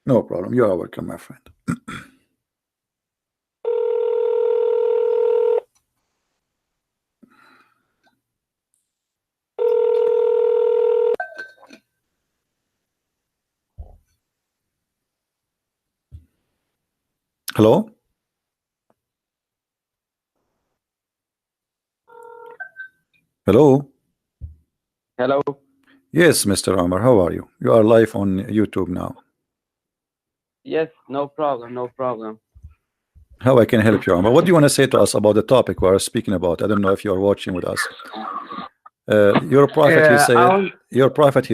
No problem. You are welcome, my friend. Hello? Hello? Hello. Yes, Mr. Omar, how are you? You are live on YouTube now. Yes, no problem, no problem. How I can help you, Omar? What do you want to say to us about the topic we are speaking about? I don't know if you are watching with us. Your prophet, he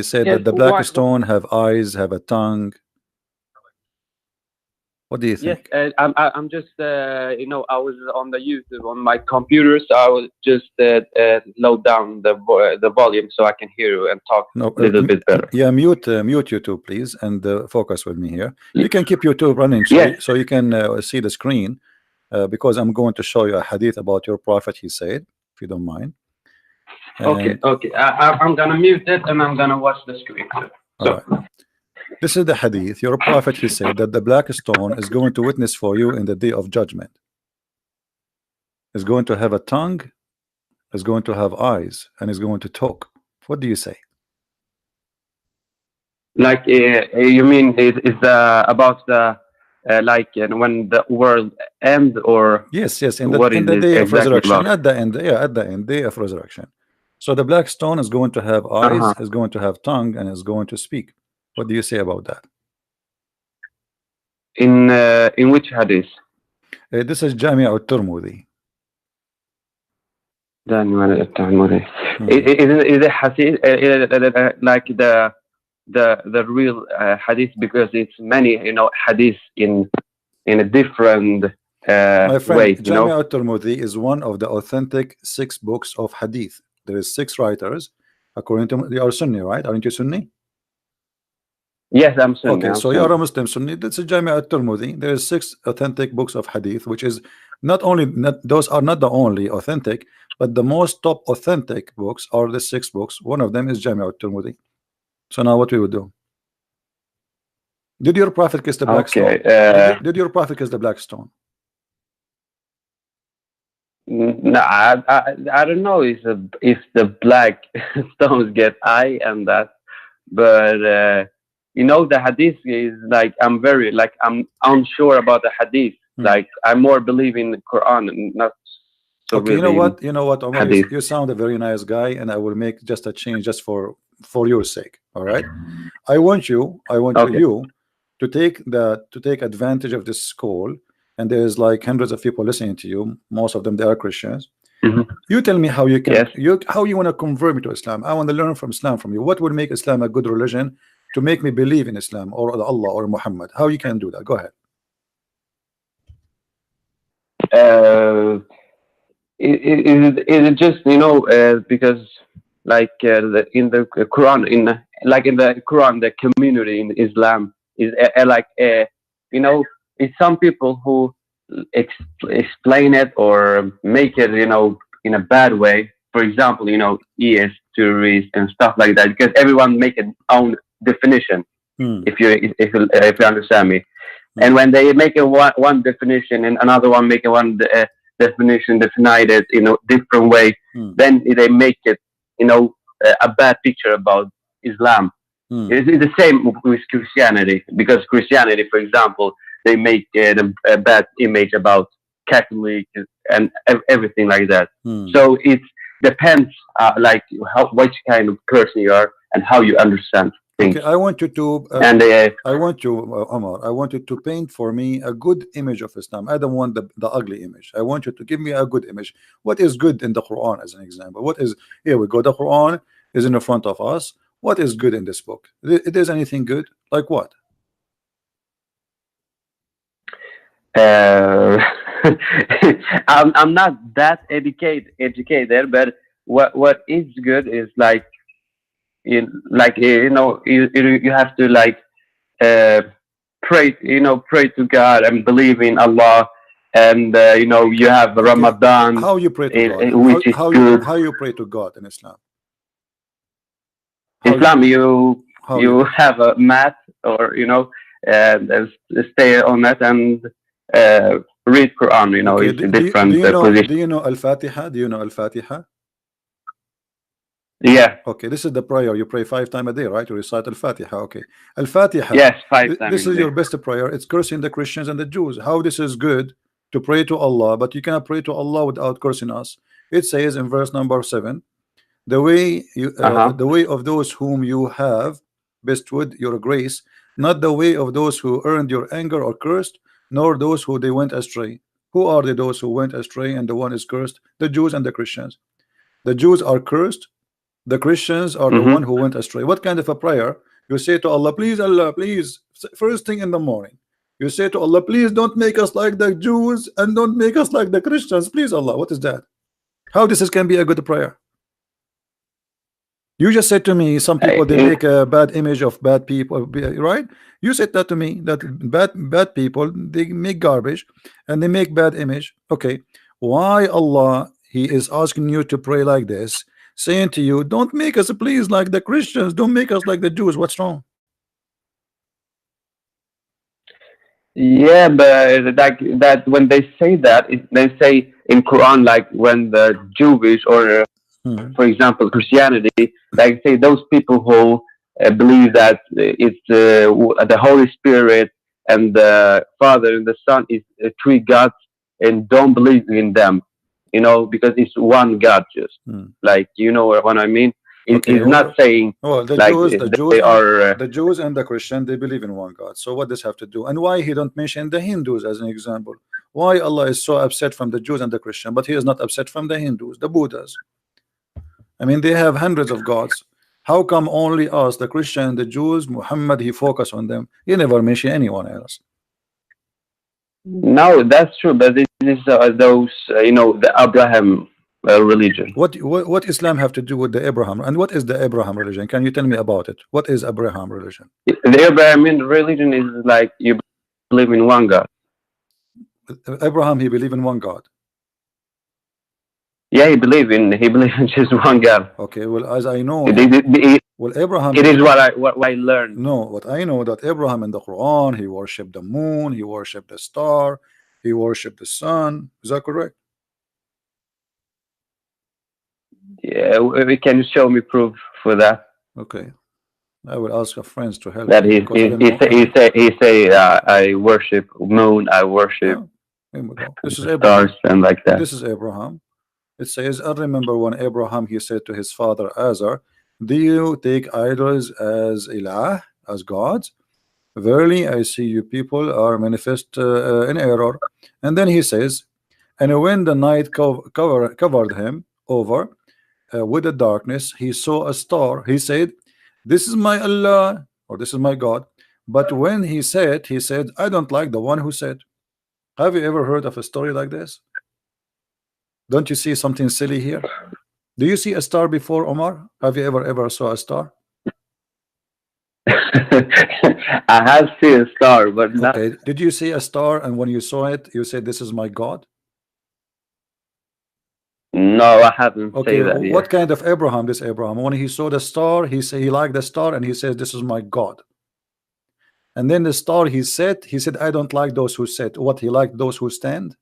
said, Yes, that the black stone have eyes, have a tongue. What do you think? Yes, I'm just you know, I was on the YouTube on my computer, so I will just load down the volume so I can hear you and talk a little bit better. Yeah, mute YouTube, please, and focus with me here. You can keep YouTube running, so you can see the screen, because I'm going to show you a hadith about your prophet. He said, if you don't mind. Okay, okay. I'm gonna mute it and I'm gonna watch the screen. All right. This is the hadith. Your prophet, he said that the black stone is going to witness for you in the day of judgment. Is going to have a tongue, is going to have eyes, and is going to talk. What do you say? Like you mean is about the like when the world ends, or yes, in the day of resurrection, at the end, at the end, day of resurrection. So the black stone is going to have eyes, is going to have tongue, and is going to speak. What do you say about that? In which hadith? This is Jami' al-Tirmidhi. Is it hadith like the real hadith, because it's many, you know, hadith in a different my friend, way. Jami' al-Tirmidhi is one of the authentic 6 books of hadith. There is 6 writers, according to you are Sunni, right? Aren't you Sunni? Yes, I'm Sunni. Okay, so you are a Muslim Sunni. That's a Jami' al-Tirmidhi. There is 6 authentic books of hadith, which is not those are not the only authentic, but the most top authentic books are the 6 books. One of them is Jami' al-Tirmidhi. So now what we would do? Did your prophet kiss the black stone? Did your prophet kiss the black stone? No, I don't know if the black stones get eye and that, but you know, the hadith is like, I'm unsure about the hadith. Like, I more believe in the Quran and not so okay, really you know what, Omar, you sound a very nice guy, and I will make just a change just for your sake. All right, I want you to take advantage of this call, and there's like hundreds of people listening to you. Most of them, they are Christians. You tell me how you can how you want to convert me to Islam. I want to learn from Islam from you. What would make Islam a good religion to make me believe in Islam or Allah or Muhammad? How you can do that? Go ahead. Is it just, you know, because like in the Quran, in the Quran, the community in Islam is you know, it's some people who explain it or make it, you know, in a bad way. For example, you know, ES theories and stuff like that, because everyone make its own definition. If you understand me. And when they make one definition and another one make one definition, define it in a different way, then they make it, you know, a bad picture about Islam. It's the same with Christianity, because Christianity, for example, they make a bad image about Catholic and everything like that. So it depends, like which kind of person you are and how you understand. Okay, I want you to I want you, Omar, I want you to paint for me a good image of Islam. I don't want the ugly image. I want you to give me a good image. What is good in the Quran, as an example? What is, here we go, the Quran is in the front of us. What is good in this book? Is anything good? Like what? I'm not that educated, but what is good is like, you know, you have to like pray, you know, pray to God and believe in Allah, and you know, you have Ramadan. How you pray to God? Which is good. How you pray to God in Islam? You have a mat, or you know, stay on it and read Quran. You know, Okay, it's a different position. do you know Al-Fatiha? Do you know Al-Fatiha? Yeah. Okay, this is the prayer you pray 5 times a day, right? You recite Al-Fatiha. Okay, Al-Fatiha. Yes, 5 times This a is day. your best prayer. It's cursing the Christians and the Jews. How this is good to pray to Allah, but you cannot pray to Allah without cursing us. It says in verse number 7, the way of those whom you have bestowed your grace, not the way of those who earned your anger or cursed, nor those who they went astray. Who are those who went astray and the one is cursed? The Jews and the Christians. The Jews are cursed, the Christians are the one who went astray. What kind of a prayer? You say to Allah, please Allah, please, first thing in the morning, you say to Allah, please don't make us like the Jews and don't make us like the Christians, please Allah. What is that? How this can be a good prayer? You just said to me some people they make a bad image of bad people, right? You said that to me, that bad people, they make garbage and they make bad image. Okay, why Allah he is asking you to pray like this, saying to you, don't make us please like the Christians, don't make us like the Jews? What's wrong? Yeah, but like that when they say that, they say in Quran, like when the Jewish or for example Christianity, like say those people who believe that it's the Holy Spirit and the Father and the Son is three gods and don't believe in them, you know, because it's one God, just like, you know what I mean. Okay, He's not saying the like the Jews and the Christian, they believe in one God. So what does have to do? And why he don't mention the Hindus as an example? Why Allah is so upset from the Jews and the Christian, but he is not upset from the Hindus, the Buddhas? I mean, they have hundreds of gods. How come only us, the Christian, the Jews, Muhammad, he focus on them? He never mention anyone else. No, that's true, but this is those you know, the Abraham religion. What Islam have to do with the Abraham, and what is the Abraham religion? Can you tell me about it? What is Abraham religion? The Abrahamian religion is like you believe in one God. Abraham, he believe in one God. Yeah, he believe in just one God. Okay, well, as I know, well, Abraham. It is what I learned. No, what I know that Abraham in the Quran, he worshipped the moon, he worshipped the star, he worshipped the sun. Is that correct? Yeah, can you show me proof for that? Okay, I will ask our friends to help. That he say I worship moon, I worship this is Abraham. Stars and like that. This is Abraham. It says, I remember when Abraham he said to his father Azar, do you take idols as ilah, as gods? Verily I see you people are manifest in error. And then he says, and when the night covered him over with the darkness, he saw a star. He said, this is my Allah, or this is my God. But when he said, I don't like the one who said. Have you ever heard of a story like this? Don't you see something silly here? Do you see a star before, Omar? Have you ever saw a star? I have seen a star, but not. Okay. Did you see a star and when you saw it, you said, this is my God? No, I haven't. Okay, say that yet. What kind of Abraham? This Abraham, when he saw the star, he said he liked the star and he says, this is my God. And then the star, he said, I don't like those who sit. What, he liked those who stand?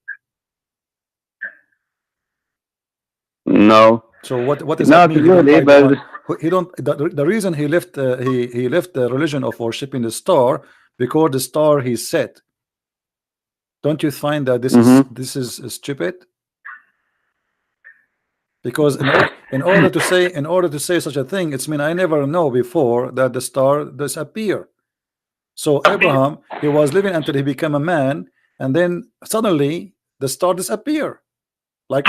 No. So what is that mean? Really, but he don't. The reason he left he left the religion of worshiping the star because the star he set. Don't you find that this is stupid? Because in order to say such a thing, it's mean I never know before that the star disappear. So Abraham, he was living until he became a man, and then suddenly the star disappear. Like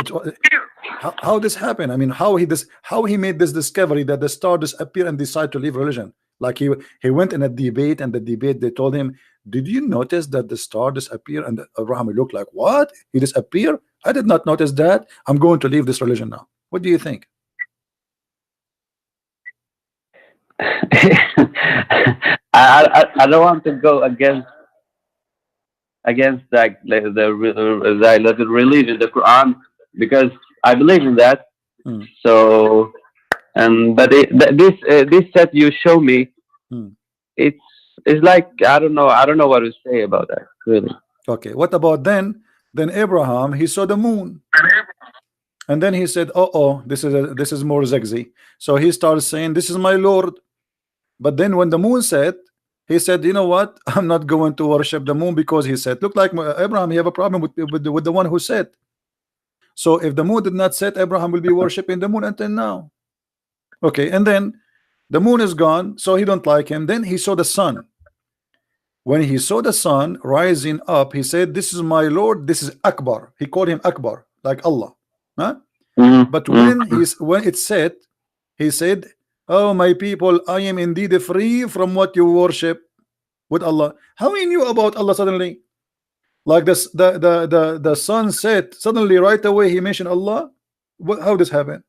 how this happened? I mean, how he made this discovery that the star disappear and decide to leave religion? Like he went in a debate, and the debate they told him, did you notice that the star disappear? And Abraham looked like, what? He disappear? I did not notice that. I'm going to leave this religion now. What do you think? I don't want to go against like the religion, the Quran, because I believe in that. So, but this set you show me, it's It's like I don't know. I don't know what to say about that. Really. Okay, what about then? Then Abraham, he saw the moon, and then he said, oh, this is more zigzag. So he started saying, this is my Lord. But then when the moon set, he said, you know what, I'm not going to worship the moon, because he said, look like Abraham, you have a problem with the one who set. So if the moon did not set, Abraham will be worshiping the moon until now. Okay, and then the moon is gone, so he don't like him. Then he saw the sun. When he saw the sun rising up, he said, this is my Lord, this is Akbar. He called him Akbar, like Allah. Huh? But when it set, he said, oh my people, I am indeed free from what you worship with Allah. How he knew about Allah suddenly? Like this, the sun set, suddenly right away he mentioned Allah. How this happen?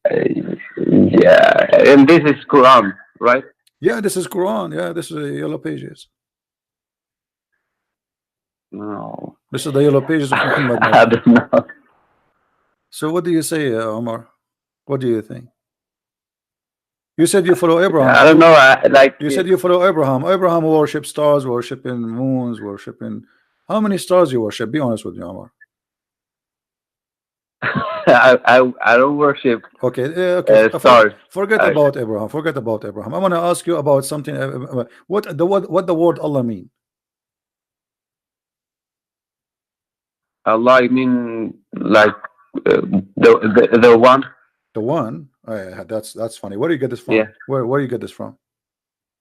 Yeah, and this is Quran, right? Yeah, this is Quran. Yeah, this is the Yellow Pages. No, this is the Yellow Pages of Muhammad. I don't know. So what do you say, Omar? What do you think? You said you follow Abraham. I don't know. Like you said you follow Abraham. Abraham worship stars, worshiping moons, worshiping. How many stars you worship? Be honest with me, Omar. I don't worship. Okay, okay. Stars. Forget about Abraham. Forget about Abraham. I want to ask you about something. What the word Allah mean? Allah, I mean like the one. The one. That's funny. Where do you get this from? Yeah. Where do you get this from?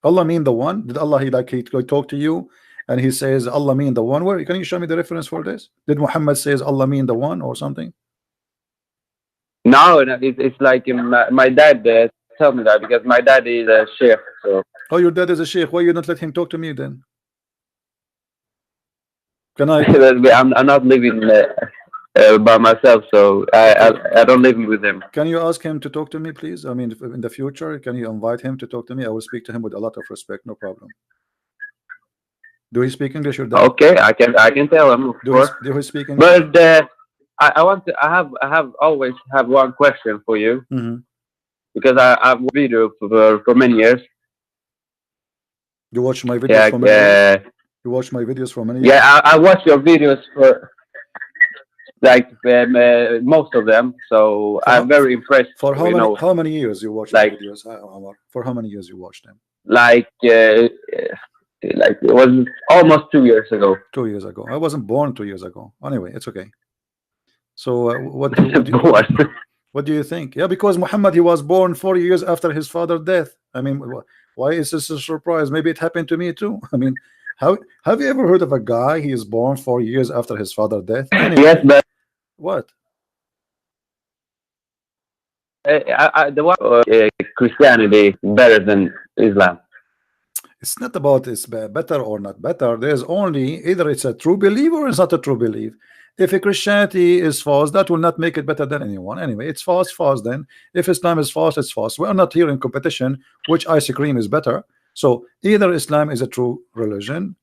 Allah mean the one? Did Allah he talk to you and he says Allah mean the one? Where can you show me the reference for this? Did Muhammad says Allah mean the one or something? No, it's like my dad tell me that, because my dad is a sheikh. So. Oh, your dad is a sheikh. Why you not let him talk to me then? Can I? I'm not living by myself, so I don't live with him. Can you ask him to talk to me, please? I mean, in the future, can you invite him to talk to me? I will speak to him with a lot of respect, no problem. Do he speak English or that? Okay, I can tell him. Do he speak English? But I have always have one question for you, because I've watched video for many years. You watch my videos for many years? You watch my videos for many years? Yeah, I watch your videos for like most of them, so I'm very impressed. For how many years you watch my videos? For how many years you watched them? Like it was almost 2 years ago. 2 years ago. I wasn't born 2 years ago. Anyway, it's okay. So what do you think? Yeah, because Muhammad, he was born 4 years after his father's death. I mean, why is this a surprise? Maybe it happened to me too. I mean, have you ever heard of a guy he is born 4 years after his father's death? Anyway, yes, but what? The one Christianity better than Islam. It's not about it's better or not better. There's only either it's a true belief or it's not a true belief. If a Christianity is false, that will not make it better than anyone. Anyway, it's false, then. If Islam is false, it's false. We are not here in competition which ice cream is better. So either Islam is a true religion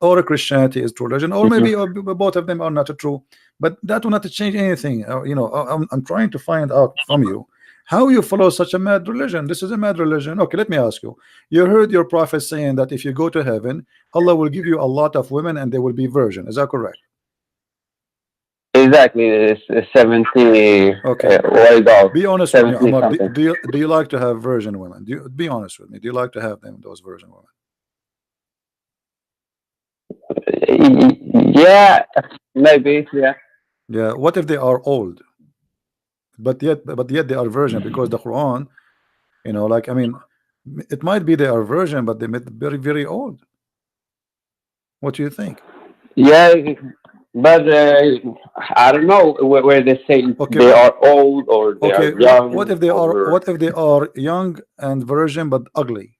or a Christianity is true religion, or maybe both of them are not true. But that will not change anything. You know, I'm trying to find out from you how you follow such a mad religion. This is a mad religion. Okay, let me ask you. You heard your prophet saying that if you go to heaven, Allah will give you a lot of women and they will be virgin. Is that correct? Exactly. It's 70. Okay. Be honest with me, Omar. Do you like to have virgin women? Be honest with me. Do you like to have those virgin women? Yeah, maybe. Yeah. Yeah. What if they are old? But yet they are virgin, because the Quran, you know, like, I mean, it might be they are virgin, but they may be very, very old. What do you think? Yeah, but I don't know where they say they are old or they are young. What if they are? What if they are young and virgin but ugly?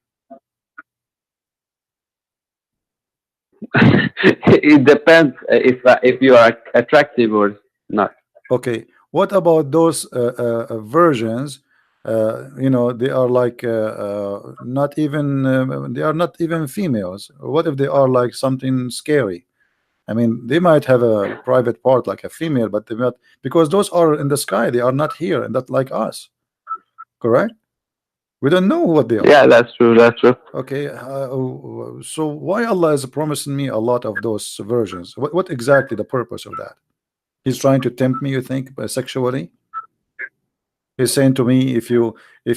It depends if you are attractive or not. Okay. What about those virgins? You know, they are like not even they are not even females. What if they are like something scary? I mean, they might have a private part like a female, but they not, because those are in the sky. They are not here, and not like us. Correct? We don't know what they are. Yeah, that's true. That's true. Okay, so why Allah is promising me a lot of those versions? What exactly the purpose of that? He's trying to tempt me, you think, sexually? He's saying to me, if you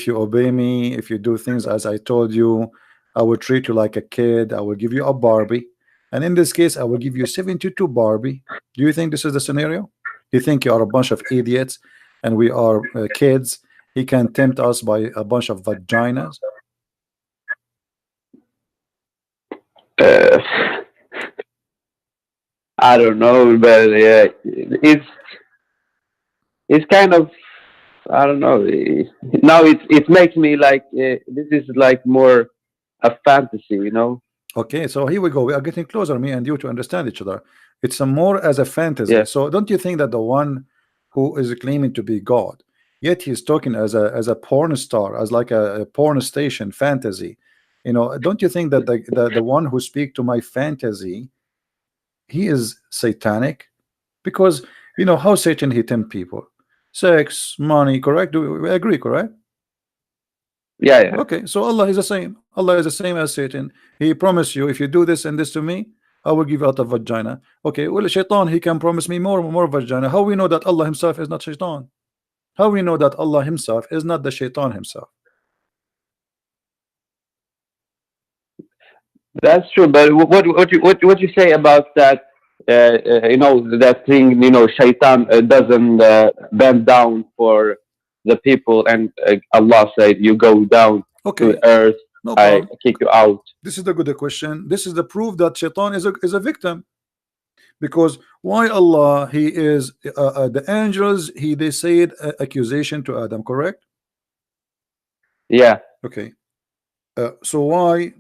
obey me, if you do things as I told you, I will treat you like a kid. I will give you a Barbie, and in this case, I will give you 72 Barbie. Do you think this is the scenario? You think you are a bunch of idiots, and we are kids? He can tempt us by a bunch of vaginas. Uh, I don't know, but yeah, it's kind of, I don't know. Now it makes me like this is like more a fantasy, you know? Okay, so here we go. We are getting closer, me and you, to understand each other. It's a more as a fantasy. Yeah. So don't you think that the one who is claiming to be God, yet he's talking as a porn star, as like a porn station fantasy? Don't you think that the one who speak to my fantasy, he is satanic? Because how Satan he tempt people, sex, money, correct? Do we agree, correct? Yeah, yeah. Okay, so Allah is the same. Allah is the same as Satan. He promised you, if you do this and this to me, I will give you out of vagina. Okay, well, Shaitan, he can promise me more vagina. How we know that Allah himself is not Shaitan? How we know that Allah himself is not the Shaitan himself? That's true. But what you say about that? That thing. Shaitan doesn't bend down for the people, and Allah said, "You go down to Okay, earth. no I problem. kick you out." This is the good question. This is the proof that Shaitan is a victim. Because why Allah, he is the angels, they said accusation to Adam, correct? Yeah, Okay, so why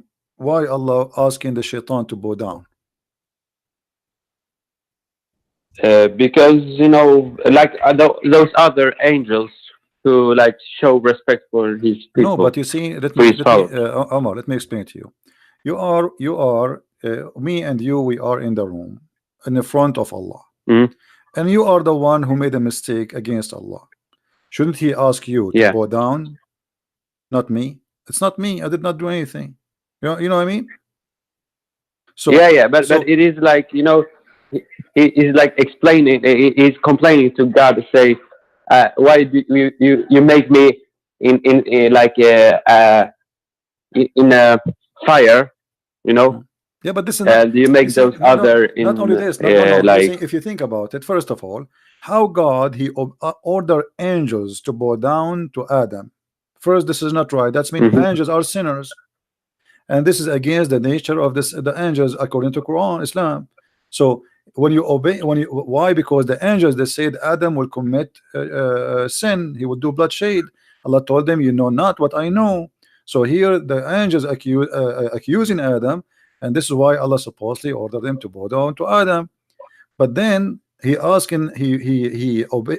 Allah asking the Shaitan to bow down? because like those other angels who like show respect for his No, people, but you see, let for me his let me followers. Omar, let me explain to you. You are me and you, we are in the room in the front of Allah, Mhm. and you are the one who made a mistake against Allah. Shouldn't he ask you to Yeah, bow down? Not me. It's not me. I did not do anything. You know what I mean? yeah, So yeah. But so it is like he's like explaining. He's complaining to God to say, "Why do you make me in like in a fire? You know, yeah, but this is not. and you You make see, those no, other not in only this. No. You see, like if you think about it, first of all, how God he ordered angels to bow down to Adam. First, this is not right. That's mean mhm. angels are sinners, and this is against the nature of the angels according to Quran, Islam. So when you obey, why? Because the angels, they said Adam will commit sin, he would do bloodshed. Allah told them, you know not what I know. So here the angels accusing Adam, and this is why Allah supposedly ordered them to bow down to Adam. But then he asking, he obey,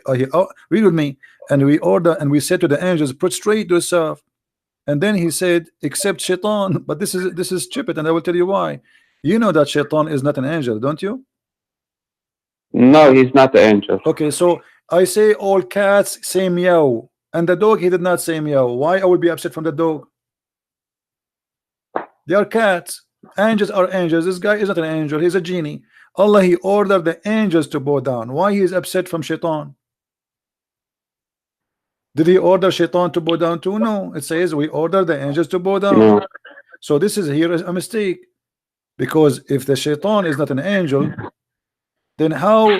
read with me, and we order, and we said to the angels, prostrate yourself. And then he said, except Shaitan. But this is stupid, and I will tell you why. You know that Shaitan is not an angel, don't you? No, he's not the angel. Okay, so I say all cats say meow, and the dog he did not say meow. Why I will be upset from the dog? They are cats. Angels are angels. This guy is not an angel. He's a genie. Allah he ordered the angels to bow down. Why he is upset from Shaitan? Did he order Shaitan to bow down too? No. It says we order the angels to bow down. No. So this is here is a mistake. Because if the Shaitan is not an angel, then how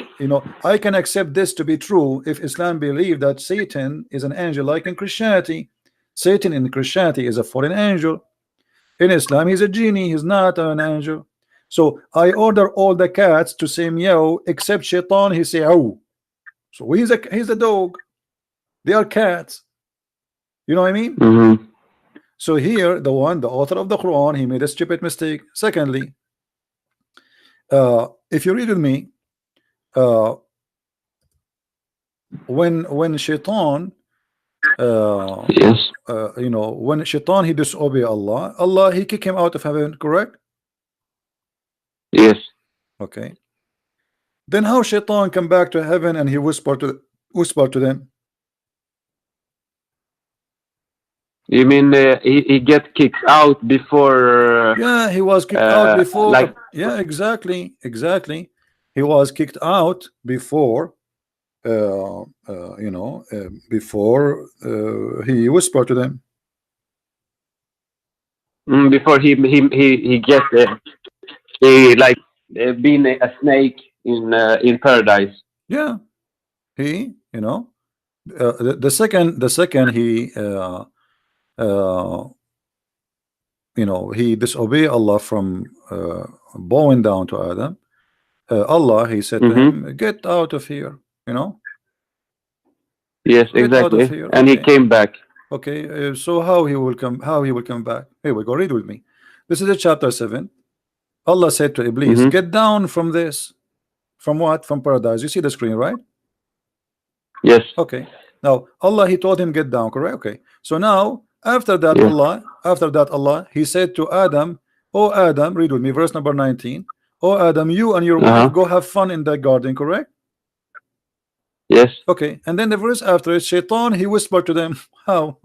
I can accept this to be true if Islam believe that Satan is an angel, like in Christianity. Satan in Christianity is a fallen angel. In Islam he's a genie, he's not an angel. So I order all the cats to say meow except Shaitan, he say oh. So he's a dog, they are cats. You know what I mean? Mm-hmm. So here the author of the Quran, he made a stupid mistake. Secondly, if you read with me, uh, when Shaitan Yes. when Shaitan he disobey Allah he kick him out of heaven, correct? Yes. Okay, then how Shaitan come back to heaven and he whisper to them? You mean he get kicked out before? Yeah, he was kicked out before. Like, Yeah, exactly, exactly. He was kicked out before. Before he whispered to them. Before he get he like being a snake in paradise. Yeah, he, the second he, uh, he disobeyed Allah from bowing down to Adam. Allah, he said to Mm-hmm. him, "Get out of here." Yes, Get out of exactly. here. And he Okay. came back. Okay. So how he will come? How he will come back? Here we go. Read with me. This is the chapter 7. Allah said to Iblis, Mm-hmm. "Get down from this." From what? From paradise. You see the screen, right? Yes. Okay. Now Allah, he told him get down, correct? Okay. So now after that Yeah. Allah, he said to Adam, "Oh Adam," read with me, verse number 19. "Oh Adam, you and your wife go have fun in that garden," correct? Yes. Okay. And then the verse after it, Shaitan, he whispered to them, how?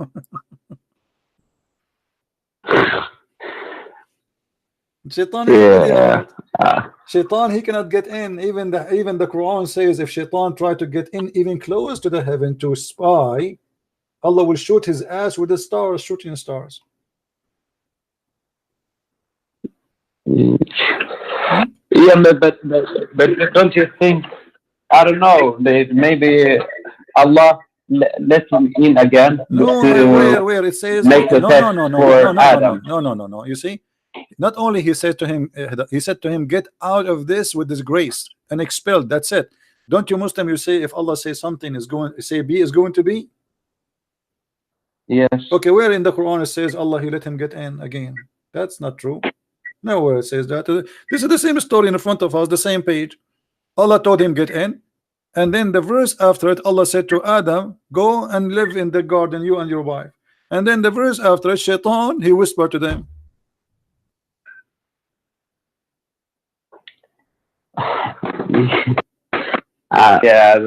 Shaitan is already out. Shaitan, he cannot get in. Even the Quran says if Shaitan tried to get in even close to the heaven to spy, Allah will shoot his ass with the stars, shooting stars. Yeah, but don't you think? I don't know. Maybe Allah let him in again. No, where it says make the test for Adam. No. You see, not only he said to him, get out of this with this grace and expelled. That's it. Don't you Muslim? You say if Allah says something is going, say B is going to be. Yes. Okay, where in the Quran it says Allah he let him get in again? That's not true. Nowhere it says that. This is the same story in front of us, the same page. Allah told him get in, and then the verse after it, Allah said to Adam, go and live in the garden, you and your wife. And then the verse after it, Shaitan, he whispered to them. Yeah.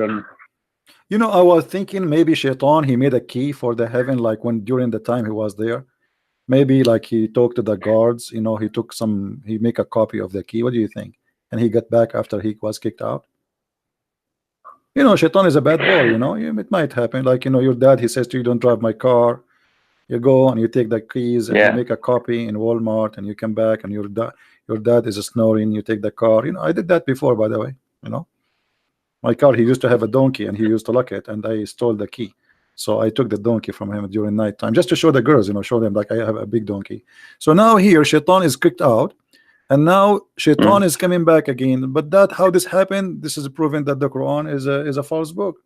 You know, I was thinking maybe Shaitan, he made a key for the heaven, like when during the time he was there. Maybe like he talked to the guards, he took he make a copy of the key. What do you think? And he got back after he was kicked out. Shaitan is a bad boy, it might happen. Like, your dad, he says to you, don't drive my car. You go and you take the keys and you make a copy in Walmart and you come back and your dad is snoring, you take the car. I did that before, by the way. My car, he used to have a donkey and he used to lock it and I stole the key. So I took the donkey from him during night time just to show the girls, show them like I have a big donkey. So now here Shaitan is kicked out and now Shaitan is coming back again. But how this happened, this is proven that the Quran is a false book.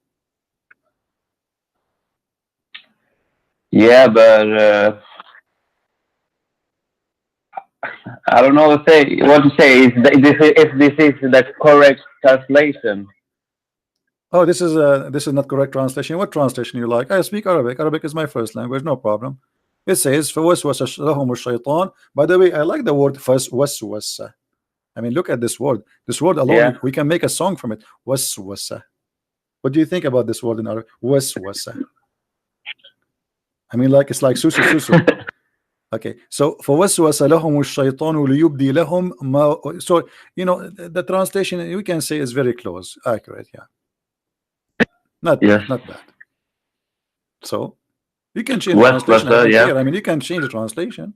Yeah, but I don't know what to say. If this is the correct translation. Oh, this is not correct translation. What translation you like? I speak Arabic. Arabic is my first language, no problem. It says فَوَسْوَسَ لَهُمُ الشَّيْطَانُ. By the way, I like the word waswasa. I mean, look at this word. This word alone, we can make a song from it. Waswasa. What do you think about this word in Arabic? Waswasa. I mean, like it's like susu susu. Okay, so فَوَسْوَسَ لَهُمُ الشَّيْطَانُ لِيُبْدِي لَهُم مَا. So the translation we can say is very close, accurate. Yeah. Not bad. So you can change the translation. I mean, you can change the translation.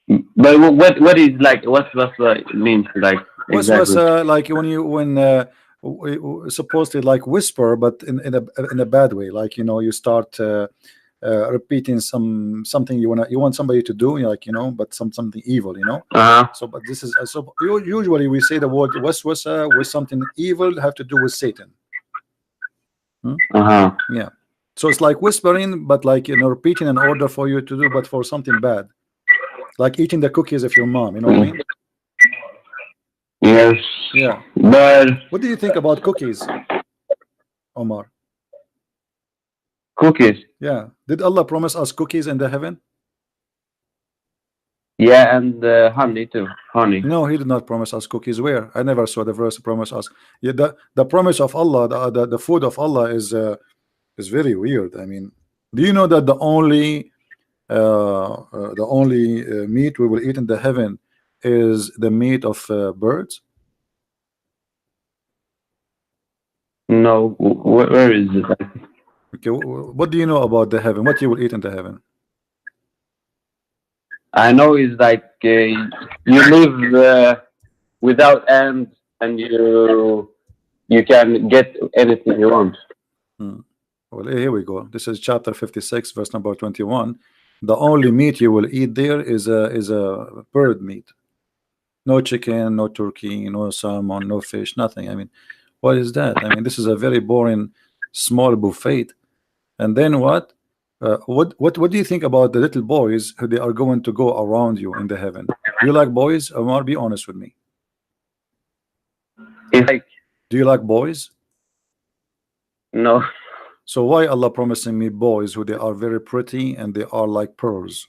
But what is like what means like exactly? Like when supposedly like whisper, but in a bad way. Like you start repeating something you want somebody to do, but something evil, So, but this is so usually we say the word waswasa with something evil have to do with Satan. Yeah. So it's like whispering, but like repeating an order for you to do, but for something bad, like eating the cookies of your mom. You know what I mean? Yes. Yeah. But what do you think about cookies, Omar? Cookies. Yeah. Did Allah promise us cookies in the heaven? Yeah, and honey too. Honey. No, he did not promise us cookies. Where? I never saw the verse promise us. Yeah, the promise of Allah, the food of Allah is It's very weird. I mean, do you know that the only meat we will eat in the heaven is the meat of birds? No, where is it? Okay, what do you know about the heaven? What you will eat in the heaven? I know it's like you live without end, and you can get anything you want. Hmm. Well, here we go. This is chapter 56, verse number 21. The only meat you will eat there is a bird meat. No chicken, no turkey, no salmon, no fish, nothing. I mean, what is that? I mean, this is a very boring small buffet. And then what? What do you think about the little boys who they are going to go around you in the heaven? Do you like boys? Omar, be honest with me. It's like Do you like boys? no. So why Allah promising me boys who they are very pretty and they are like pearls?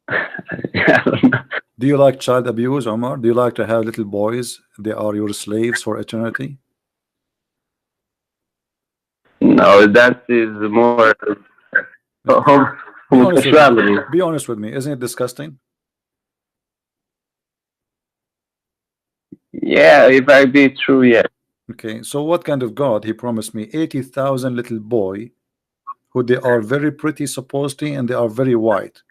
I don't know. Do you like child abuse, Omar? Do you like to have little boys? They are your slaves for eternity? No, that is more Be honest with homosexuality. me. Be honest with me. Isn't it disgusting? Yeah, if I be true, yeah. Okay, so what kind of God he promised me? 80,000 little boy who they are very pretty supposedly and they are very white.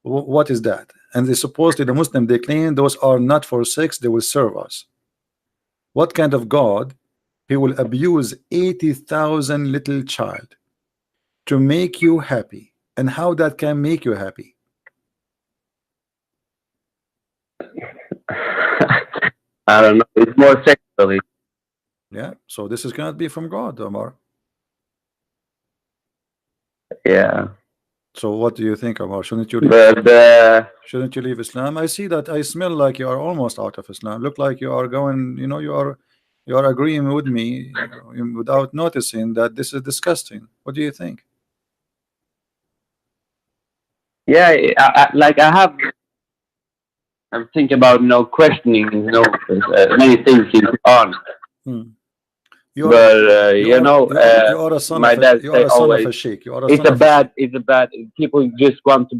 What is that? And they supposedly the Muslim they claim those are not for sex, they will serve us. What kind of God he will abuse 80,000 little child to make you happy? And how that can make you happy? I don't know. It's more sexually. Yeah, so this is cannot be from God, Omar. Yeah, So what do you think, Omar? Shouldn't you leave? but Shouldn't you leave Islam? I see that I smell like you are almost out of Islam. Look like you are going, you are agreeing with me without noticing that this is disgusting. What do you think? yeah, like I'm thinking about questioning, many things on. Hmm. You are But you are you are a son my of a dad you say are a son of always, a sheikh. You are a it's son a of a sheikh. it's a bad. People just want to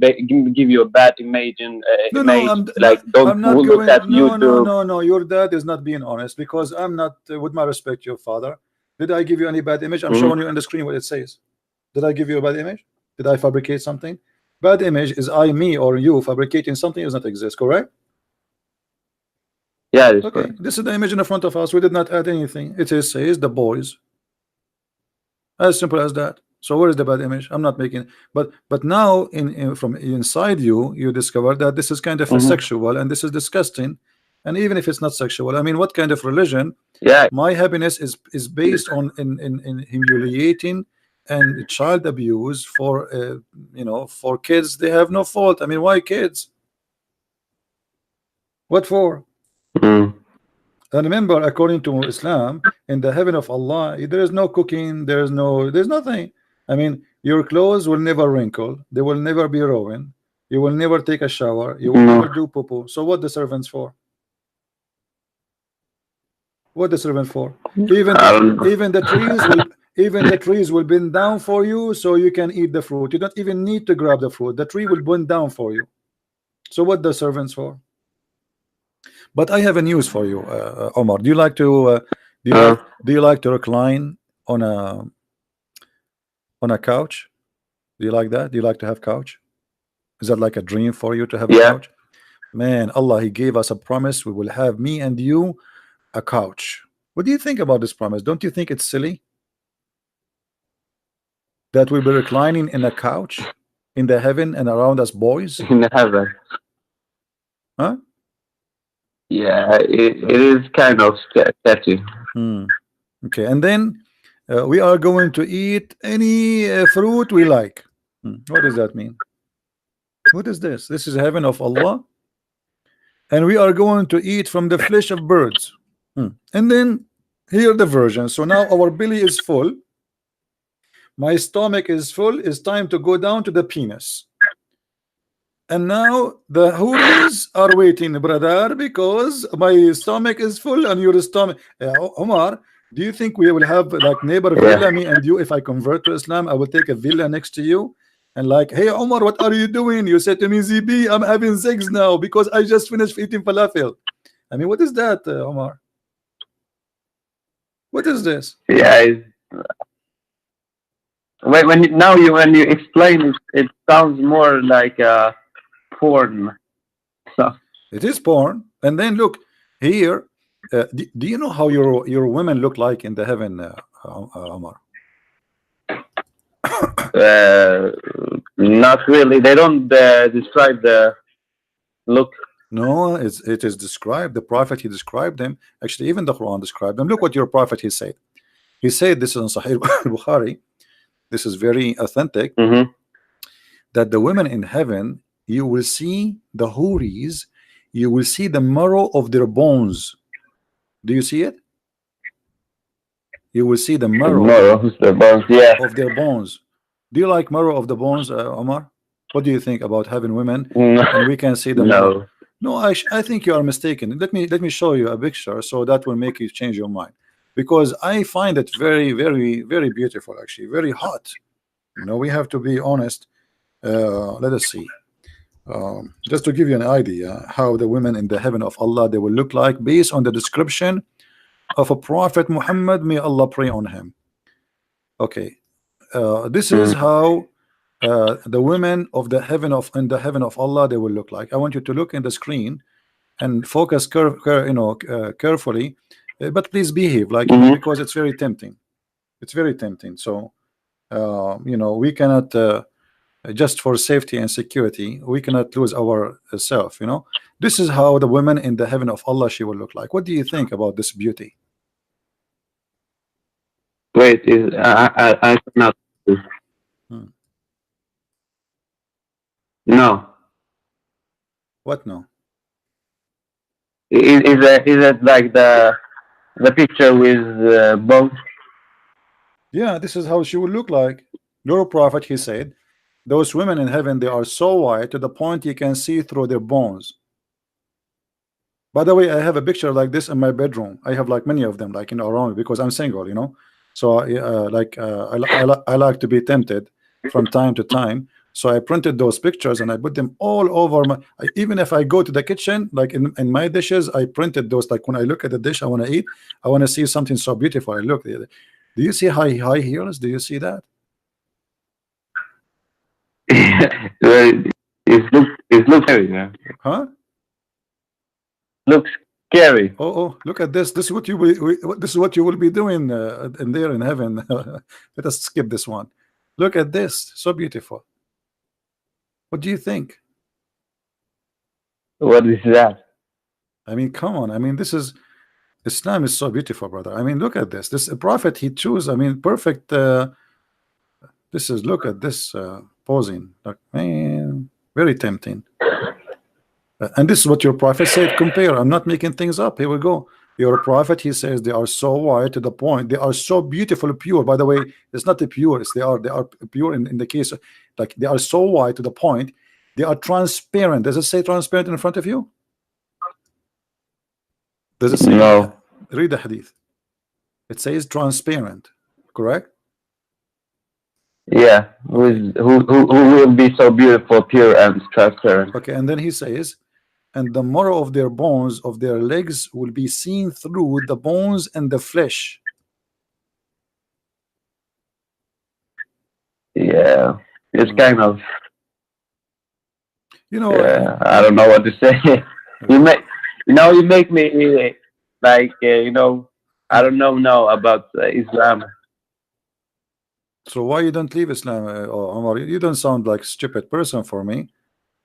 give you a bad image and No, image. I'm Like not. don't I'm not look going. at No, no, YouTube. no, no. Your dad is not being honest because I'm not. With my respect, your father. Did I give you any bad image? I'm Mhm. showing you on the screen what it says. Did I give you a bad image? Did I fabricate something? Bad image is I, me, or you fabricating something does not exist. Correct? Yeah, it's Okay. correct. This is the image in front of us. We did not add anything. It says the boys. As simple as that. So where is the bad image? I'm not making. But now from inside you, you discover that this is kind of a Hmm. sexual and this is disgusting. And even if it's not sexual, I mean, what kind of religion? Yeah, My happiness is based on in humiliating and child abuse for for kids. They have no fault. I mean, why kids? What for? mm. And remember, according to Islam, in the heaven of Allah, there is no cooking, there's nothing. I mean, your clothes will never wrinkle, they will never be ruined, you will never take a shower, you will never do poo-poo. So what the servants for? What the servant for? Even I don't know. even the trees will bend down for you so you can eat the fruit. You don't even need to grab the fruit. The tree will bend down for you. So what the servants for? But I have a news for you, Omar. Do you like to Uh, recline on a couch? Do you like that? Do you like to have couch? Is that like a dream for you to have a yeah, couch? Man, Allah, He gave us a promise. We will have me and you a couch. What do you think about this promise? Don't you think it's silly that we'll be reclining in a couch in the heaven and around us boys? in heaven. Huh? Yeah, it is kind of sketchy. Hmm. Okay, and then we are going to eat any fruit we like. What does that mean? What is this? This is heaven of Allah, and we are going to eat from the flesh of birds. And then here the version. So now our belly is full, my stomach is full. It's time to go down to the penis. And now the houris are waiting, brother, because my stomach is full and your stomach. Omar, do you think we will have like neighbor villa, Yeah. me and you? If I convert to Islam, I will take a villa next to you and like, hey Omar, what are you doing? You said to me, ZB, I'm having sex now because I just finished eating falafel. I mean, what is that, Omar? What is this? Yeah. When you explain it, it sounds more like porn stuff. It is porn. And then look here. Do you know how your women look like in the heaven, Omar? Uh, Not really. They don't describe the look. No, it is described. The prophet, he described them. Actually, even the Quran described them. Look what your prophet he said. He said this is in Sahih Bukhari. This is very authentic. Mm-hmm. That the women in heaven, you will see the houris, you will see the marrow of their bones. Do you see it? You will see the marrow More the bones. Yeah. of their bones. Do you like marrow of the bones, Omar? What do you think about having women and we can see the marrow? No. No, I think you are mistaken. Let me show you a picture so that will make you change your mind, because I find it very, very, very beautiful. Actually, very hot. You know, we have to be honest. Let us see. Just to give you an idea how the women in the heaven of Allah they will look like based on the description of a prophet Muhammad. May Allah pray on him. Okay, this is how the women of the heaven of in the heaven of Allah they will look like. I want you to look in the screen and focus carefully, but please behave like you know, because it's very tempting. It's very tempting. So you know, we cannot just for safety and security, we cannot lose our self. You know, this is how the women in the heaven of Allah she will look like. What do you think about this beauty? Wait, is I cannot. Hmm. No. What no? Is it like the picture with both? Yeah, this is how she will look like. Your prophet he said, those women in heaven they are so white to the point you can see through their bones. By the way, I have a picture like this in my bedroom. I have like many of them, like you know, around me because I'm single, you know. So I like to be tempted from time to time. So I printed those pictures and I put them all over my. Even if I go to the kitchen, like in my dishes, I printed those. Like when I look at the dish I want to eat, I want to see something so beautiful. I look. Do you see high heels? Do you see that? It looks scary. Yeah. Huh? Looks scary. Oh, look at this. This is what you will. This is what you will be doing in there in heaven. Let us skip this one. Look at this. So beautiful. What do you think? What is that? I mean, come on. I mean, this is Islam is so beautiful, brother. I mean, look at this. This prophet he chose. I mean, perfect. This is look at this posing. Like, man, very tempting. And this is what your prophet said. Compare. I'm not making things up. Here we go. Your prophet he says they are so white to the point. They are so beautiful, pure. By the way, it's not the pure. It's they are pure in the case. Like they are so white to the point. They are transparent. Does it say transparent in front of you? Does it say? No. Read the hadith. It says transparent. Correct? Yeah. Who will be so beautiful, pure, and transparent? Okay. And then he says, and the marrow of their bones of their legs will be seen through the bones and the flesh. Yeah, it's kind of. You know, I don't know what to say. you make me like you know. I don't know now about Islam. so why you don't leave Islam, Omar? You don't sound like a stupid person for me.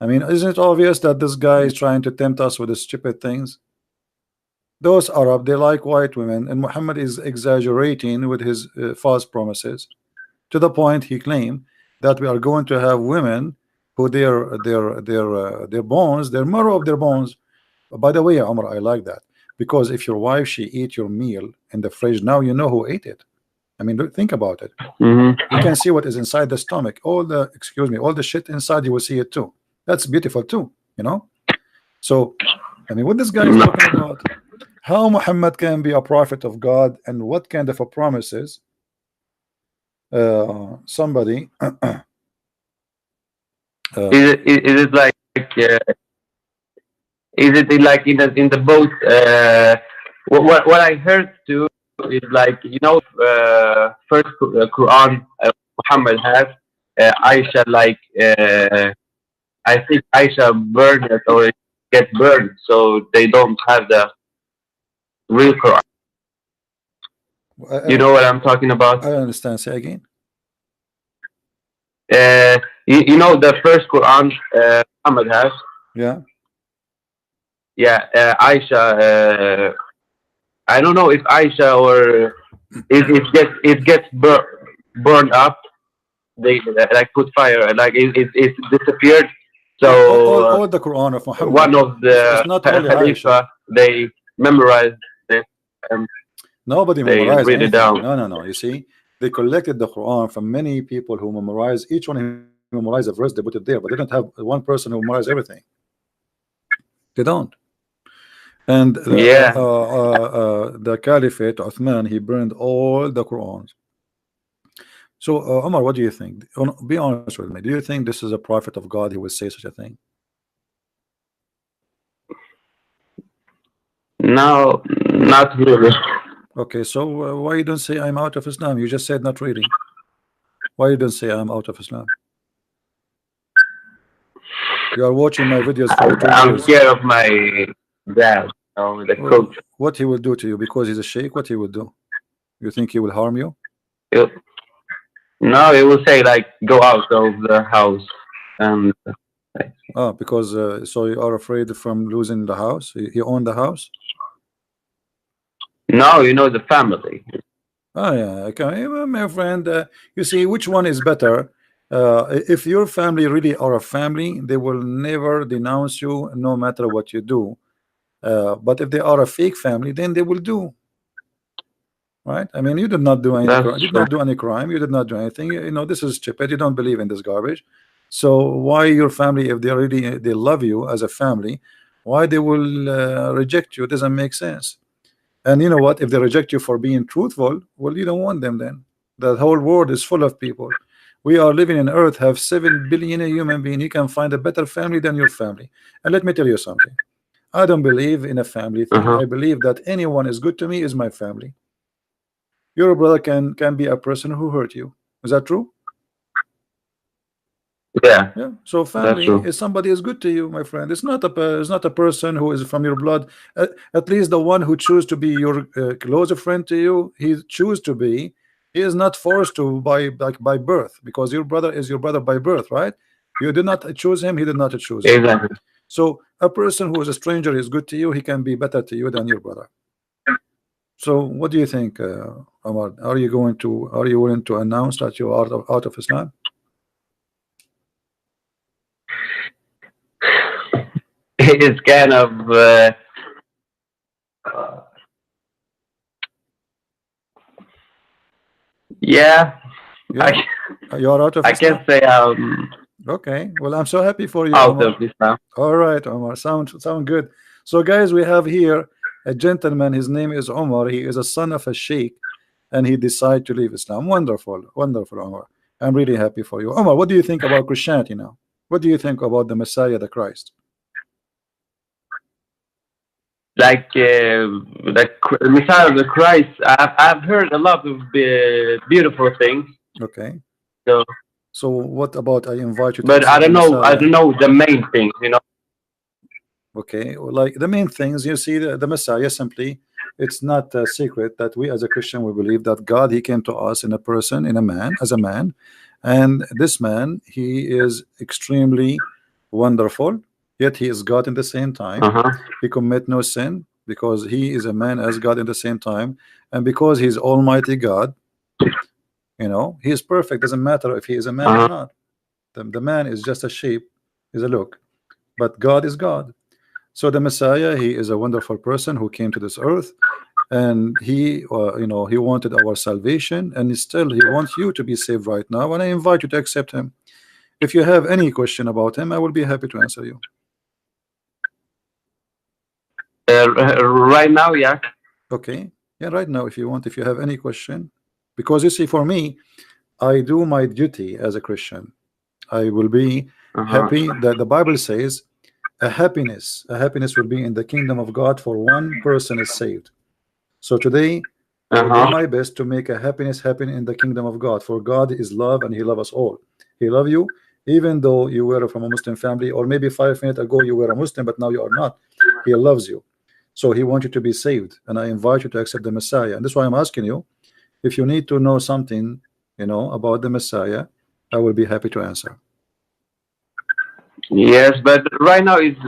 I mean, isn't it obvious that this guy is trying to tempt us with the stupid things? Those Arab, they like white women, and Muhammad is exaggerating with his false promises to the point he claimed that we are going to have women who their bones, their marrow of their bones. By the way, Omar, I like that because if your wife she eat your meal in the fridge, now you know who ate it. I mean, think about it. You can see what is inside the stomach. All the all the shit inside, you will see it too. That's beautiful too, you know. So I mean, what this guy is talking about, how Muhammad can be a prophet of God, and what kind of a promises somebody Is it like is it like in the boat? What I heard too is like, first Quran Muhammad has, Aisha, like I think Aisha burned it or it get burned, so they don't have the real Quran. You know what I'm talking about? I don't understand. Say again. You know the first Quran Muhammad has. Yeah. Yeah, Aisha. I don't know if Aisha or it gets burned up. They like put fire, like it disappeared. So all the Quran of Muhammad, one of the it's not only Aisha. Khalifa, they memorized it and Nobody they memorized read it anything. down. No. You see, they collected the Quran from many people who memorize. Each one who memorized a verse, they put it there, but they don't have one person who memorized everything. They don't. And Yeah. the Caliphate, Uthman, he burned all the Qurans. So, Omar, what do you think? Be honest with me. Do you think this is a prophet of God who would say such a thing? No, not really. Okay, so why you don't say I'm out of Islam? You just said not really. Why you don't say I'm out of Islam? You are watching my videos for 2 I'm years. scared of my dad, the coach. What he will do to you because he's a sheikh? What he will do? You think he will harm you? No, it will say like go out of the house and. Because so you are afraid from losing the house? He owned the house? No, you know the family. Oh yeah, okay, well, my friend. You see, which one is better? If your family really are a family, they will never denounce you, no matter what you do. But if they are a fake family, then they will do. Right? I mean, you did not do any crime. You did not do any crime. You did not do anything. You know, this is stupid. You don't believe in this garbage. So why your family, if they love you as a family, why they will reject you? It doesn't make sense. And you know what? If they reject you for being truthful, well, you don't want them then. The whole world is full of people. We are living in Earth, have 7 billion human beings. You can find a better family than your family. And let me tell you something. I don't believe in a family thing. I believe that anyone is good to me is my family. Your brother can be a person who hurt you. Is that true? Yeah. So family is somebody is good to you, my friend. It's not a person who is from your blood. At least the one who choose to be your closer friend to you, he choose to be. He is not forced to by birth, because your brother is your brother by birth, right? You did not choose him. He did not choose you. Exactly. So a person who is a stranger is good to you. He can be better to you than your brother. So what do you think, Omar? Are you willing to announce that you are out of Islam? It's kind of yeah. You are out of Islam? I can say okay. Well, I'm so happy for you, out Omar. of Islam. All right, Omar. Sound good. So guys, we have here a gentleman. His name is Omar. He is a son of a sheikh, and he decided to leave Islam. Wonderful, Omar. I'm really happy for you, Omar. What do you think about Christianity now? What do you think about the Messiah, the Christ? Like the Messiah of the Christ, I've heard a lot of beautiful things. Okay. So what about I invite you to but I don't know the main things, you know. Okay, well, like the main things, you see, the Messiah, simply, it's not a secret that we as a Christian, we believe that God, he came to us in a person, in a man, as a man, and this man, he is extremely wonderful, yet he is God in the same time. He commit no sin because he is a man as God in the same time, and because he's Almighty God, you know, he is perfect. Doesn't matter if he is a man or not. The man is just a sheep, is a look, but God is God. So the Messiah, he is a wonderful person who came to this earth, and he you know, he wanted our salvation, and still he wants you to be saved right now, and I invite you to accept him. If you have any question about him, I will be happy to answer you. Right now, yeah. Okay, yeah, right now if you want, if you have any question, because you see, for me, I do my duty as a Christian. I will be happy that the Bible says a happiness will be in the kingdom of God for one person is saved. So today I will do my best to make a happiness happen in the kingdom of God, for God is love and he loves us all. He loves you even though you were from a Muslim family, or maybe 5 minutes ago you were a Muslim but now you are not. He loves you, so he wants you to be saved, and I invite you to accept the Messiah. And that's why I'm asking you, if you need to know something, you know, about the Messiah, I will be happy to answer. Yes, but right now it's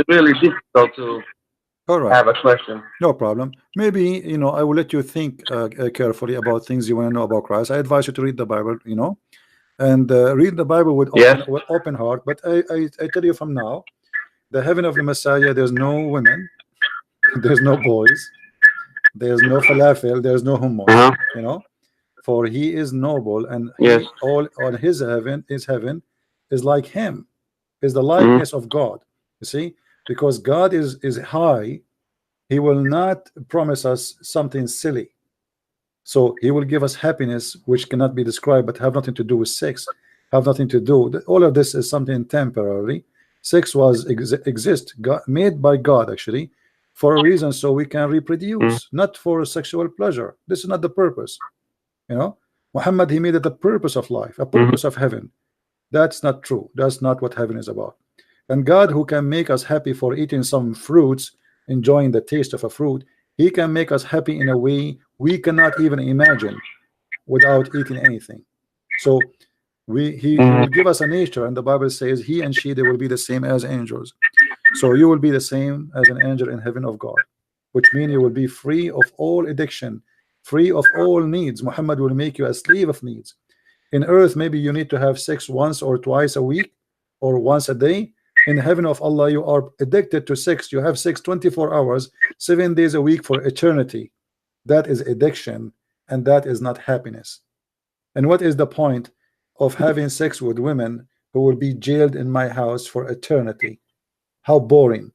really difficult to have a question. No problem. Maybe, you know, I will let you think carefully about things you want to know about Christ. I advise you to read the Bible, you know, and read the Bible with open heart. But I tell you from now, the heaven of the Messiah, there's no women, there's no boys, there's no falafel, there's no hummus, you know, for he is noble, and he, all on his heaven is like him, is the likeness of God. You see, because God is high, he will not promise us something silly. So he will give us happiness which cannot be described, but have nothing to do with sex, have nothing to do. All of this is something temporary. Sex was God, made by God actually for a reason, so we can reproduce, not for sexual pleasure. This is not the purpose. You know, Muhammad, he made it the purpose of life, a purpose of heaven. That's not true. That's not what heaven is about. And God, who can make us happy for eating some fruits, enjoying the taste of a fruit, he can make us happy in a way we cannot even imagine without eating anything. So he will give us a nature, and the Bible says he and she, they will be the same as angels. So you will be the same as an angel in heaven of God, which means you will be free of all addiction, free of all needs. Muhammad will make you a slave of needs. In earth, maybe you need to have sex once or twice a week or once a day. In heaven of Allah, you are addicted to sex. You have sex 24 hours, 7 days a week for eternity. That is addiction, and that is not happiness. And what is the point of having sex with women who will be jailed in my house for eternity? How boring.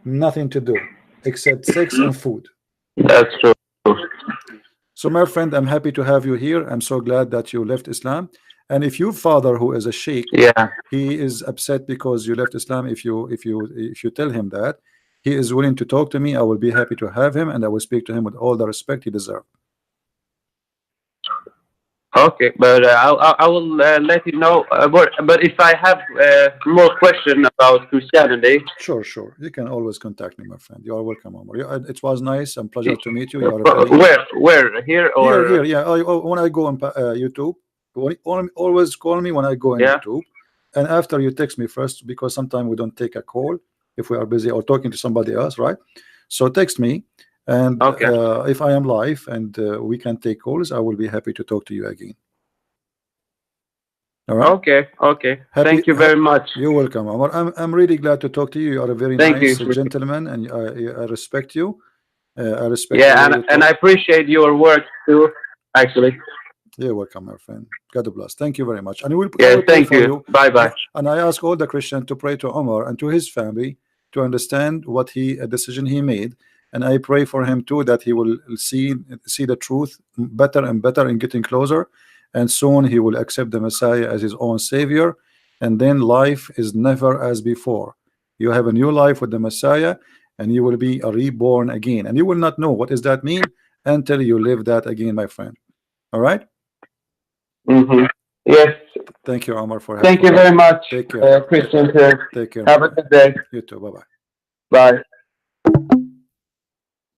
Nothing to do except sex and food. That's true. So my friend, I'm happy to have you here. I'm so glad that you left Islam. And if your father, who is a sheikh, he is upset because you left Islam, if you tell him that, he is willing to talk to me, I will be happy to have him, and I will speak to him with all the respect he deserves. Okay, but I will let you know. But if I have more question about Christianity, sure, you can always contact me, my friend. You are welcome, Omar. It was nice and pleasure to meet you. You are where here or here? Yeah. When I go on YouTube, always call me when I go on YouTube, and after you text me first, because sometimes we don't take a call if we are busy or talking to somebody else, right? So text me. And if I am live and we can take calls, I will be happy to talk to you again. All right. Okay. Thank you very much. You're welcome, Omar. I'm really glad to talk to you. You are a very nice gentleman, and I respect you. I respect. Yeah, and I appreciate your work too. Actually. You're welcome, my friend. God bless. Thank you very much. And we will thank you. Bye. And I ask all the Christians to pray to Omar and to his family to understand what a decision he made. And I pray for him too, that he will see the truth better and better and getting closer, and soon he will accept the Messiah as his own savior, and then life is never as before. You have a new life with the Messiah, and you will be reborn again, and you will not know what does that mean until you live that again, my friend. All right. Yes. Thank you, Omar, for Thank you very much. Take care. Christian. Take care. Have a good day. You too. Bye. Bye.